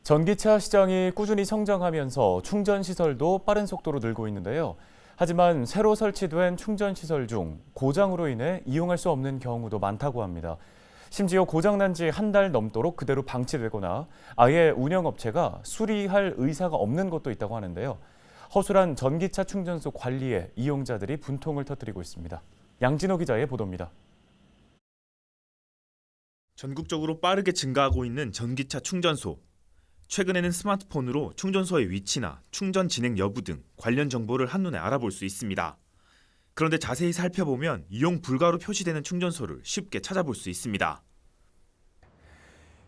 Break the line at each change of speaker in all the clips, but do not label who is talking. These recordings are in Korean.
전기차 시장이 꾸준히 성장하면서 충전 시설도 빠른 속도로 늘고 있는데요. 하지만 새로 설치된 충전 시설 중 고장으로 인해 이용할 수 없는 경우도 많다고 합니다. 심지어 고장난 지 한 달 넘도록 그대로 방치되거나 아예 운영업체가 수리할 의사가 없는 곳도 있다고 하는데요. 허술한 전기차 충전소 관리에 이용자들이 분통을 터뜨리고 있습니다. 양진호 기자의 보도입니다.
전국적으로 빠르게 증가하고 있는 전기차 충전소. 최근에는 스마트폰으로 충전소의 위치나 충전 진행 여부 등 관련 정보를 한눈에 알아볼 수 있습니다. 그런데 자세히 살펴보면 이용 불가로 표시되는 충전소를 쉽게 찾아볼 수 있습니다.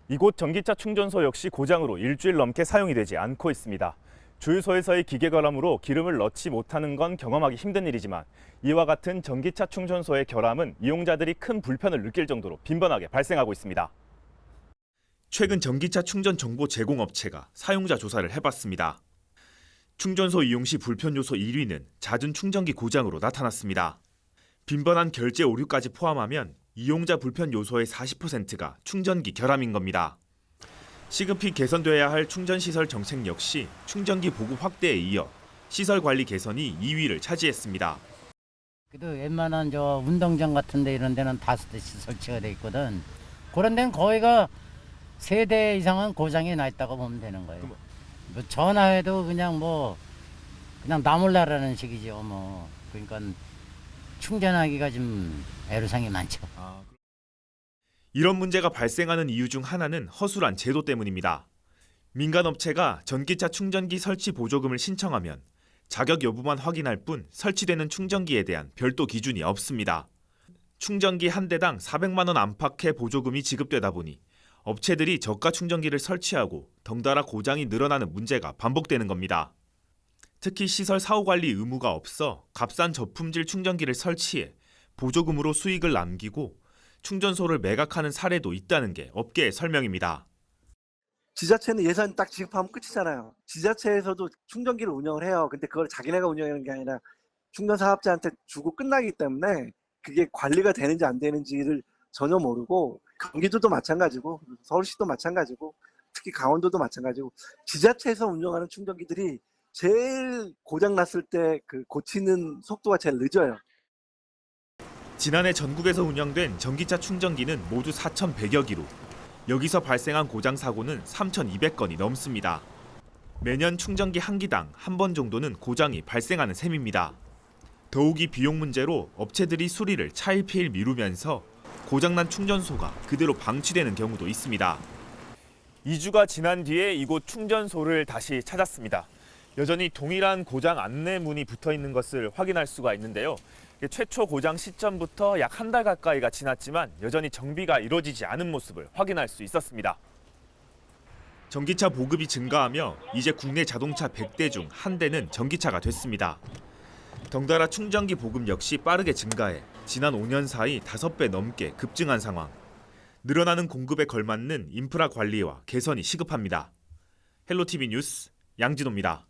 이곳 전기차 충전소 역시 고장으로 일주일 넘게 사용이 되지 않고 있습니다. 주유소에서의 기계 결함으로 기름을 넣지 못하는 건 경험하기 힘든 일이지만 이와 같은 전기차 충전소의 결함은 이용자들이 큰 불편을 느낄 정도로 빈번하게 발생하고 있습니다.
최근 전기차 충전 정보 제공 업체가 사용자 조사를 해봤습니다. 충전소 이용 시 불편 요소 1위는 잦은 충전기 고장으로 나타났습니다. 빈번한 결제 오류까지 포함하면 이용자 불편 요소의 40%가 충전기 결함인 겁니다. 시급히 개선돼야 할 충전시설 정책 역시 충전기 보급 확대에 이어 시설 관리 개선이 2위를 차지했습니다.
그래도 웬만한 운동장 같은 데 이런 데는 5대씩 설치가 돼 있거든. 그런 데는 거의가 3대 이상은 고장이 나 있다고 보면 되는 거예요. 뭐 전화해도 그냥 나몰라라는 식이죠. 그러니까 충전하기가 좀 애로사항이 많죠.
이런 문제가 발생하는 이유 중 하나는 허술한 제도 때문입니다. 민간 업체가 전기차 충전기 설치 보조금을 신청하면 자격 여부만 확인할 뿐 설치되는 충전기에 대한 별도 기준이 없습니다. 충전기 한 대당 400만 원 안팎의 보조금이 지급되다 보니 업체들이 저가 충전기를 설치하고 덩달아 고장이 늘어나는 문제가 반복되는 겁니다. 특히 시설 사후 관리 의무가 없어 값싼 저품질 충전기를 설치해 보조금으로 수익을 남기고 충전소를 매각하는 사례도 있다는 게 업계의 설명입니다.
지자체는 예산 딱 지급하면 끝이잖아요. 지자체에서도 충전기를 운영을 해요. 근데 그걸 자기네가 운영하는 게 아니라 충전 사업자한테 주고 끝나기 때문에 그게 관리가 되는지 안 되는지를 전혀 모르고, 경기도도 마찬가지고 서울시도 마찬가지고 특히 강원도도 마찬가지고 지자체에서 운영하는 충전기들이 제일 고장 났을 때 그 고치는 속도가 제일 늦어요.
지난해 전국에서 운영된 전기차 충전기는 모두 4,100여 기로, 여기서 발생한 고장 사고는 3,200건이 넘습니다. 매년 충전기 한 기당 한 번 정도는 고장이 발생하는 셈입니다. 더욱이 비용 문제로 업체들이 수리를 차일피일 미루면서 고장난 충전소가 그대로 방치되는 경우도 있습니다.
2주가 지난 뒤에 이곳 충전소를 다시 찾았습니다. 여전히 동일한 고장 안내문이 붙어 있는 것을 확인할 수가 있는데요. 최초 고장 시점부터 약 한 달 가까이가 지났지만 여전히 정비가 이루어지지 않은 모습을 확인할 수 있었습니다.
전기차 보급이 증가하며 이제 국내 자동차 100대 중 한 대는 전기차가 됐습니다. 덩달아 충전기 보급 역시 빠르게 증가해 지난 5년 사이 5배 넘게 급증한 상황. 늘어나는 공급에 걸맞는 인프라 관리와 개선이 시급합니다. 헬로티비 뉴스 양진호입니다.